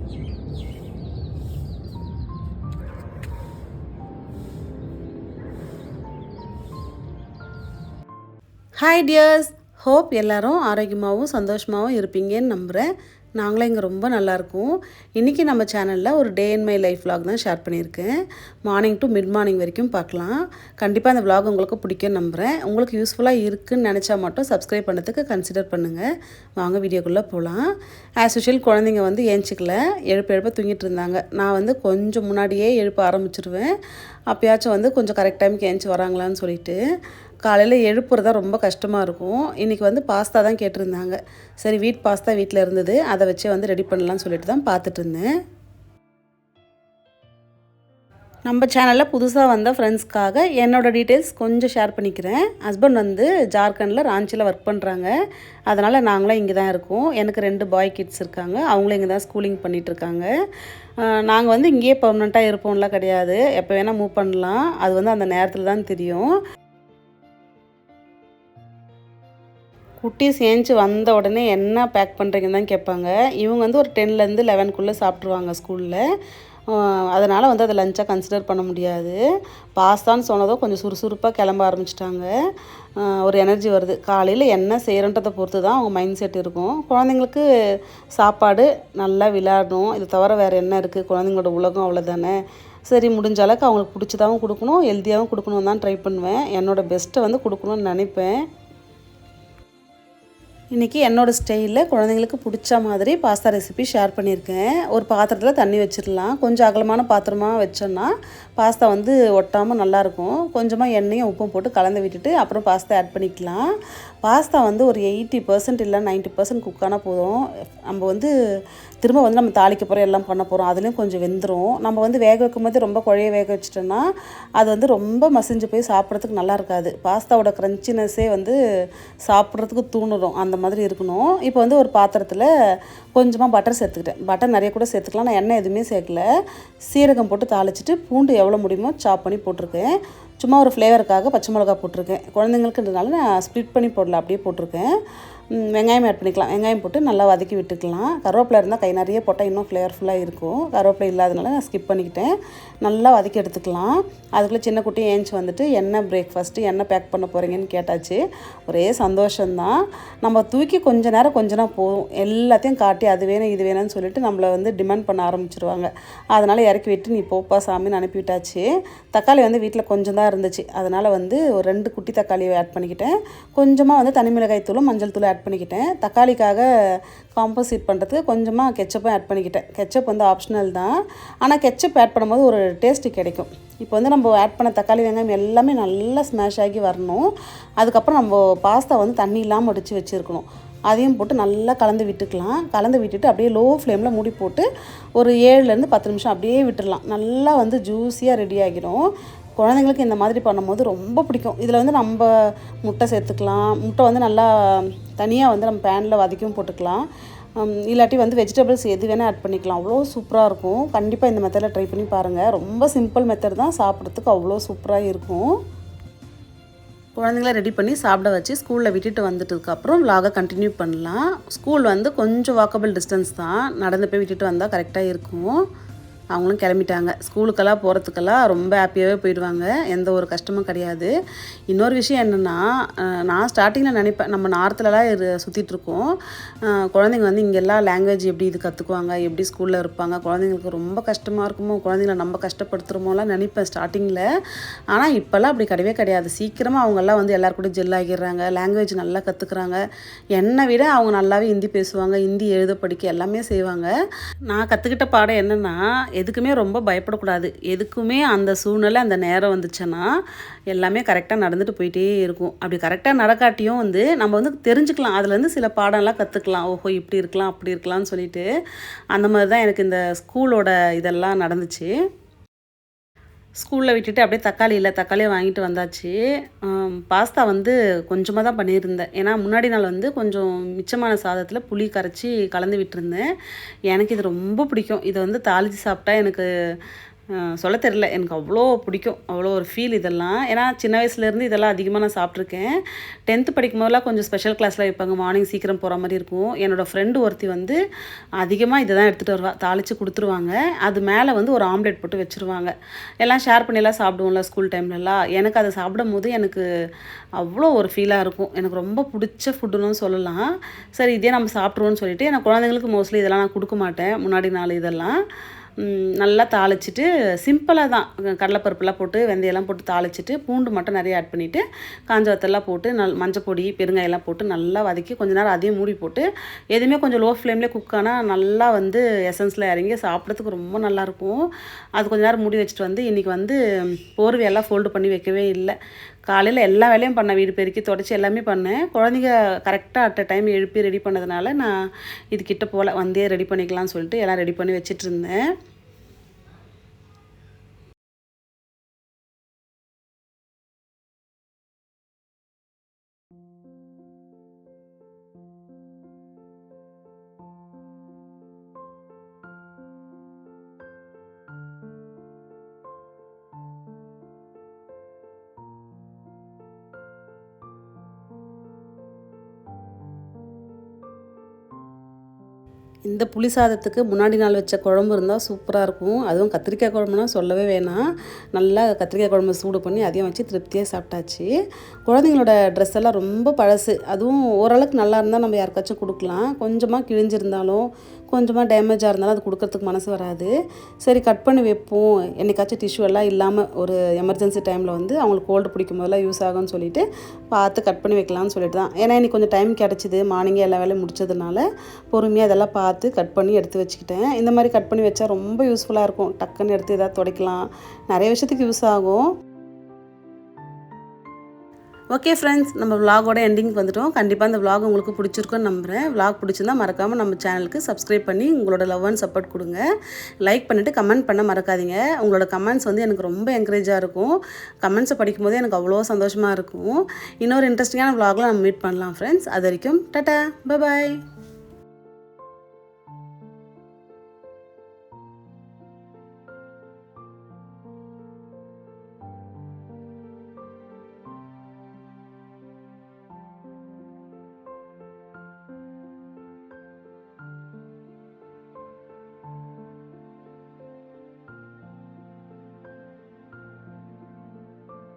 Hi tears, hope எல்லோரும் ஆரோக்கியமாகவும் சந்தோஷமாகவும் இருப்பீங்கன்னு நம்புகிறேன். நாங்களும் இங்கே ரொம்ப நல்லாயிருக்கோம். இன்றைக்கி நம்ம சேனலில் ஒரு டே இன் மை லைஃப் விலாக் தான் ஷேர் பண்ணியிருக்கேன். மார்னிங் டு மிட் மார்னிங் வரைக்கும் பார்க்கலாம். கண்டிப்பாக அந்த விலாக் உங்களுக்கு பிடிக்கும்னு நம்புகிறேன். உங்களுக்கு யூஸ்ஃபுல்லாக இருக்குதுன்னு நினச்சா மட்டும் சப்ஸ்கிரைப் பண்ணுறதுக்கு கன்சிடர் பண்ணுங்கள். வாங்க வீடியோக்குள்ளே போகலாம். ஆஸ் யூஷுவல் குழந்தைங்க எழுச்சிக்கல, எழுப்ப தூங்கிட்டு இருந்தாங்க. நான் கொஞ்சம் முன்னாடியே எழுப்ப ஆரம்பிச்சிருவேன். அப்போயாச்சும் கொஞ்சம் கரெக்ட் டைமுக்கு ஏஞ்சி வராங்களான்னு சொல்லிட்டு. காலையில் எழுப்புறது தான் ரொம்ப கஷ்டமாக இருக்கும். இன்றைக்கி பாஸ்தா தான் கேட்டிருந்தாங்க. சரி, வீட் பாஸ்தா வீட்டில் இருந்தது, அதை வச்சு ரெடி பண்ணலான்னு சொல்லிட்டு தான் பார்த்துட்டு இருந்தேன். நம்ம சேனலில் புதுசாக வந்த ஃப்ரெண்ட்ஸ்க்காக என்னோடய டீட்டெயில்ஸ் கொஞ்சம் ஷேர் பண்ணிக்கிறேன். ஹஸ்பண்ட் ஜார்க்கண்டில் ராஞ்சியில் ஒர்க் பண்ணுறாங்க. அதனால் நாங்களும் இங்கே தான் இருக்கோம். எனக்கு 2 பாய் கிட்ஸ் இருக்காங்க. அவங்களும் இங்கே தான் ஸ்கூலிங் பண்ணிகிட்ருக்காங்க. நாங்கள் இங்கேயே பர்மனெண்ட்டாக இருப்போம்லாம் கிடையாது. எப்போ வேணால் மூவ் பண்ணலாம். அது அந்த நேரத்தில் தான் தெரியும். குட்டீஸ் ஏஞ்சி வந்த உடனே என்ன பேக் பண்ணுறீங்கன்னு தான் கேட்பாங்க. இவங்க ஒரு 10லேருந்து 11க்குள்ளே சாப்பிட்ருவாங்க ஸ்கூலில். அதனால் அதை லஞ்சாக கன்சிடர் பண்ண முடியாது. பாஸ்தான்னு சொன்னதும் கொஞ்சம் சுறுசுறுப்பாக கிளம்ப ஆரம்பிச்சிட்டாங்க. ஒரு எனர்ஜி வருது. காலையில் என்ன செய்கிறன்றதை பொறுத்து தான் அவங்க மைண்ட் செட் இருக்கும். குழந்தைங்களுக்கு சாப்பாடு, நல்லா விளையாடணும், இது தவிர வேறு என்ன இருக்குது? குழந்தைங்களோட உலகம் அவ்வளோதானே. சரி, முடிஞ்ச அளவுக்கு அவங்களுக்கு பிடிச்சதாகவும் கொடுக்கணும், ஹெல்த்தியாகவும் கொடுக்கணும் தான் ட்ரை பண்ணுவேன். என்னோடய பெஸ்ட்டை கொடுக்கணும்னு நினைப்பேன். இன்றைக்கி என்னோடய ஸ்டைலில் குழந்தைங்களுக்கு பிடிச்ச மாதிரி பாஸ்தா ரெசிபி ஷேர் பண்ணியிருக்கேன். ஒரு பாத்திரத்தில் தண்ணி வச்சிடலாம். கொஞ்சம் அகலமான பாத்திரமாக வச்சோன்னா பாஸ்தா ஒட்டாமல் நல்லாயிருக்கும். கொஞ்சமாக எண்ணெயும் உப்பும் போட்டு கலந்து விட்டுட்டு அப்புறம் பாஸ்தா ஆட் பண்ணிக்கலாம். பாஸ்தா ஒரு 80% இல்லை 90% குக்கானால் போதும். நம்ம திரும்ப நம்ம தாளிக்க போகிறோம், எல்லாம் பண்ண போகிறோம். அதுலேயும் கொஞ்சம் வெந்துடும். நம்ம வேக வைக்கும் போது ரொம்ப குழைய வேக வச்சிட்டோன்னா அது ரொம்ப மசிஞ்சு போய் சாப்பிட்றதுக்கு நல்லா இருக்காது. பாஸ்தாவோட க்ரன்ச்சினஸ்ஸே சாப்பிட்றதுக்கு தூணுடும். அந்த மாதிரி இருக்கணும். இப்போ ஒரு பாத்திரத்தில் கொஞ்சமாக பட்டர் சேர்த்துக்கிட்டேன். பட்டர் நிறைய கூட சேர்த்துக்கலாம். நான் எண்ணெய் எதுவுமே சேர்க்கல. சீரகம் போட்டு தாளிச்சிட்டு பூண்டு எவ்வளோ முடியுமோ சாப் பண்ணி போட்டிருக்கேன். சும்மா ஒரு ஃப்ளேவருக்காக பச்சை மிளகா போட்டிருக்கேன். குழந்தைங்களுக்குன்றதுனால நான் ஸ்ப்ளிட் பண்ணி போடல, அப்படியே போட்டிருக்கேன். வெங்காயம் ஆட் பண்ணிக்கலாம். வெங்காயம் போட்டு நல்லா வதக்கி விட்டுக்கலாம். கருவேப்பிலை இருந்தால் கை நிறைய போட்டால் இன்னும் ஃப்ளேவர்ஃபுல்லாக இருக்கும். கருவேப்பிலை இல்லாதனால நான் ஸ்கிப் பண்ணிக்கிட்டேன். நல்லா வதக்கி எடுத்துக்கலாம். அதுக்குள்ளே சின்ன குட்டியும் ஏஞ்சி என்ன பிரேக்ஃபாஸ்ட்டு, என்ன பேக் பண்ண போகிறீங்கன்னு கேட்டாச்சு. ஒரே சந்தோஷம்தான். நம்ம தூக்கி கொஞ்ச நேரம் போதும், எல்லாத்தையும் காட்டி அது வேணும் இது வேணும்னு சொல்லிட்டு நம்மளை டிமாண்ட் பண்ண ஆரம்பிச்சிருவாங்க. அதனால் இறக்கி விட்டு நீ போப்பா சாமின்னு அனுப்பிவிட்டாச்சு. தக்காளி வீட்டில் கொஞ்சம் தான் இருந்துச்சு. அதனால் ஒரு 2 குட்டி தக்காளியை ஆட் பண்ணிக்கிட்டேன். கொஞ்சமாக தனி மிளகாய் தூளும் மஞ்சள் தூளும் ஆட் பண்ணிக்கிட்டேன். தக்காளிக்காக காம்போசிட் பண்ணுறதுக்கு கொஞ்சமாக கெச்சப்பும் ஆட் பண்ணிக்கிட்டேன். கெச்சப் ஆப்ஷனல் தான். ஆனால் கெச்சப் ஆட் பண்ணும்போது ஒரு டேஸ்ட்டு கிடைக்கும். இப்போ நம்ம ஆட் பண்ண தக்காளி வெங்காயம் எல்லாமே நல்லா ஸ்மாஷ் ஆகி வரணும். அதுக்கப்புறம் நம்ம பாஸ்தா தண்ணி இல்லாமல் வடித்து வச்சுருக்கணும். அதையும் போட்டு நல்லா கலந்து விட்டுக்கலாம். கலந்து விட்டுட்டு அப்படியே லோ ஃப்ளேமில் மூடி போட்டு ஒரு 7லேருந்து 10 நிமிஷம் அப்படியே விட்டுடலாம். நல்லா ஜூஸியாக ரெடி ஆகிடும். குழந்தைங்களுக்கு இந்த மாதிரி பண்ணும்போது ரொம்ப பிடிக்கும். இதில் நம்ம முட்டை சேர்த்துக்கலாம். முட்டை நல்லா தனியாக நம்ம பேனில் வதக்கியும் போட்டுக்கலாம். இல்லாட்டி வெஜிடபிள்ஸ் எது வேணால் ஆட் பண்ணிக்கலாம். அவ்வளோ சூப்பராக இருக்கும். கண்டிப்பாக இந்த மெத்தடில் ட்ரை பண்ணி பாருங்கள். ரொம்ப சிம்பிள் மெத்தட் தான், சாப்பிட்றதுக்கு அவ்வளோ சூப்பராக இருக்கும். குழந்தைங்கள ரெடி பண்ணி சாப்பிட வச்சு ஸ்கூலில் விட்டுட்டு வந்துட்டதுக்கப்புறம் விலாகை கண்டினியூ பண்ணலாம். ஸ்கூல் கொஞ்சம் வாக்கபிள் டிஸ்டன்ஸ் தான். நடந்து போய் விட்டுட்டு வந்தால் கரெக்டாக இருக்கும். அவங்களும் கிளம்பிட்டாங்க. ஸ்கூலுக்கெல்லாம் போகிறதுக்கெல்லாம் ரொம்ப ஹாப்பியாகவே போயிடுவாங்க. எந்த ஒரு கஷ்டமும் கிடையாது. இன்னொரு விஷயம் என்னென்னா, நான் ஸ்டார்டிங்கில் நினைப்பேன், நம்ம நார்த்துலலாம் சுற்றிட்டுருக்கோம், குழந்தைங்க இங்கெல்லாம் லாங்குவேஜ் எப்படி இது கற்றுக்குவாங்க, எப்படி ஸ்கூலில் இருப்பாங்க, குழந்தைங்களுக்கு ரொம்ப கஷ்டமாக இருக்குமோ, குழந்தைங்கள நம்ம கஷ்டப்படுத்துகிறோமோலாம் நினைப்பேன் ஸ்டார்டிங்கில். ஆனால் இப்போல்லாம் அப்படி கிடையவே கிடையாது. சீக்கிரமாக அவங்கெல்லாம் எல்லாரும் கூட ஜெல் ஆகிடுறாங்க. லாங்குவேஜ் நல்லா கற்றுக்குறாங்க. என்னை விட அவங்க நல்லாவே ஹிந்தி பேசுவாங்க. ஹிந்தி எழுத படிக்க எல்லாமே செய்வாங்க. நான் கற்றுக்கிட்ட பாடம் என்னென்னா, எதுக்குமே ரொம்ப பயப்படக்கூடாது. எதுக்குமே அந்த சூழ்நிலை, அந்த நேரம் வந்துச்சுன்னா எல்லாமே கரெக்டாக நடந்துட்டு போயிட்டே இருக்கும். அப்படி கரெக்டாக நடக்காட்டியும் நம்ம தெரிஞ்சுக்கலாம். அதுலேருந்து சில பாடம்லாம் கற்றுக்கலாம். ஓஹோ, இப்படி இருக்கலாம் அப்படி இருக்கலாம்னு சொல்லிட்டு. அந்த மாதிரி தான் எனக்கு இந்த ஸ்கூலோட இதெல்லாம் நடந்துச்சு. ஸ்கூலில் விட்டுட்டு அப்படியே தக்காளியை வாங்கிட்டு வந்தாச்சு. பாஸ்தா கொஞ்சமாக தான் பண்ணியிருந்தேன். ஏன்னா முன்னாடி நாள் கொஞ்சம் மிச்சமான சாதத்தில் புளி கரைச்சி கலந்து விட்டுருந்தேன். எனக்கு இது ரொம்ப பிடிக்கும். இதை தாளித்து சாப்பிட்டா எனக்கு சொல்ல தெரியல, எனக்கு அவ்வளோ பிடிக்கும், அவ்வளோ ஒரு ஃபீல் இதெல்லாம். ஏன்னா சின்ன வயசுலேருந்து இதெல்லாம் அதிகமாக நான் சாப்பிட்ருக்கேன். 10th படிக்கும் போதெல்லாம் கொஞ்சம் ஸ்பெஷல் கிளாஸ்லாம் வைப்பாங்க, மார்னிங் சீக்கிரம் போகிற மாதிரி இருக்கும். என்னோடய ஃப்ரெண்டு ஒருத்தி வந்து அதிகமாக இதை தான் எடுத்துகிட்டு வருவா, தாளித்து கொடுத்துருவாங்க. அது மேலே வந்து ஒரு ஆம்லேட் போட்டு வச்சுருவாங்க. எல்லாம் ஷேர் பண்ணியெல்லாம் சாப்பிடுவோம்ல ஸ்கூல் டைம்லலாம். எனக்கு அதை சாப்பிடும் போது எனக்கு அவ்வளோ ஒரு ஃபீலாக இருக்கும். எனக்கு ரொம்ப பிடிச்ச ஃபுட்டுன்னு சொல்லலாம். சரி இதே நம்ம சாப்பிட்ருவோன்னு சொல்லிட்டு, எனக்கு குழந்தைங்களுக்கு மோஸ்ட்லி இதெல்லாம் நான் கொடுக்க மாட்டேன் முன்னாடி நாள். இதெல்லாம் நல்லா தாளிச்சிட்டு சிம்பிளாக தான் கடலைப்பருப்புலாம் போட்டு வெந்தயம்லாம் போட்டு தாளிச்சிட்டு பூண்டு மட்டும் நிறைய ஆட் பண்ணிவிட்டு காஞ்ச வத்தல்லாம் போட்டு மஞ்சப்பொடி பெருங்காயெல்லாம் போட்டு நல்லா வதக்கி கொஞ்ச நேரம் அதையும் மூடி போட்டு எதுவுமே கொஞ்சம் லோ ஃப்ளேம்லேயே குக் ஆனால் நல்லா வந்து எசன்ஸில் இறங்கி சாப்பிட்றதுக்கு ரொம்ப நல்லாயிருக்கும். அது கொஞ்ச நேரம் மூடி வச்சுட்டு வந்து இன்றைக்கி வந்து போர்வையெல்லாம் ஃபோல்டு பண்ணி வைக்கவே இல்லை. காலையில் எல்லா வேலையும் பண்ணேன், வீடு பெருக்கி தொடச்சி எல்லாமே பண்ணேன். குழந்தைங்க கரெக்டாக அட் அ டைம் எழுப்பி ரெடி பண்ணதுனால நான் இதுக்கிட்ட போல் வந்தே ரெடி பண்ணிக்கலாம்னு சொல்லிட்டு எல்லாம் ரெடி பண்ணி வச்சிட்டு இருந்தேன். இந்த புளி சாதத்துக்கு முன்னாடி நாள் வச்ச குழம்பு இருந்தால் சூப்பராக இருக்கும். அதுவும் கத்திரிக்காய் குழம்புனா சொல்லவே வேணாம். நல்லா கத்திரிக்காய் குழம்பு சூடு பண்ணி அதையும் வச்சு திருப்தியாக சாப்பிட்டாச்சு. குழந்தைங்களோட ட்ரெஸ் எல்லாம் ரொம்ப பழசு. அதுவும் ஓரளவுக்கு நல்லா இருந்தால் நம்ம யாருக்காச்சும் கொடுக்கலாம். கொஞ்சமாக கிழிஞ்சிருந்தாலும் கொஞ்சமாக டேமேஜாக இருந்தாலும் அது கொடுக்கறதுக்கு மனசு வராது. சரி கட் பண்ணி வைப்போம், என்னைக்காச்சும் டிஷ்யூ எல்லாம் இல்லாமல் ஒரு எமர்ஜென்சி டைமில் வந்து அவங்களுக்கு கோல்டு பிடிக்கும் போதெல்லாம் யூஸ் ஆகும்னு சொல்லிட்டு பார்த்து கட் பண்ணி வைக்கலாம்னு சொல்லிட்டு தான். ஏன்னா இன்றைக்கி கொஞ்சம் டைம் கிடச்சிது, மார்னிங்கே எல்லா வேலையும் முடிச்சதுனால பொறுமையாக அதெல்லாம் பார்த்து கட் பண்ணி எடுத்து வச்சுக்கிட்டேன். இந்த மாதிரி கட் பண்ணி வச்சா ரொம்ப யூஸ்ஃபுல்லாக இருக்கும். டக்குன்னு எடுத்து எதாவது துடைக்கலாம், நிறைய விஷயத்துக்கு யூஸ் ஆகும். ஓகே ஃப்ரெண்ட்ஸ், நம்ம விலாகோட எண்டிங்க்கு வந்துட்டோம். கண்டிப்பாக இந்த விலாக் உங்களுக்கு பிடிச்சிருக்குன்னு நம்புகிறேன். விலாக் பிடிச்சிருந்தால் மறக்காமல் நம்ம சேனலுக்கு சப்ஸ்கிரைப் பண்ணி உங்களோட லவ் அண்ட் சப்போர்ட் கொடுங்க. லைக் பண்ணிவிட்டு கமெண்ட் பண்ண மறக்காதீங்க. உங்களோட கமெண்ட்ஸ் வந்து எனக்கு ரொம்ப என்கரேஜாக இருக்கும். கமெண்ட்ஸை படிக்கும்போதே எனக்கு அவ்வளோ சந்தோஷமாக இருக்கும். இன்னொரு இன்ட்ரெஸ்டிங்கான விலாகில் நம்ம மீட் பண்ணலாம் ஃப்ரெண்ட்ஸ். அது வரைக்கும் டாடா, பை பாய்.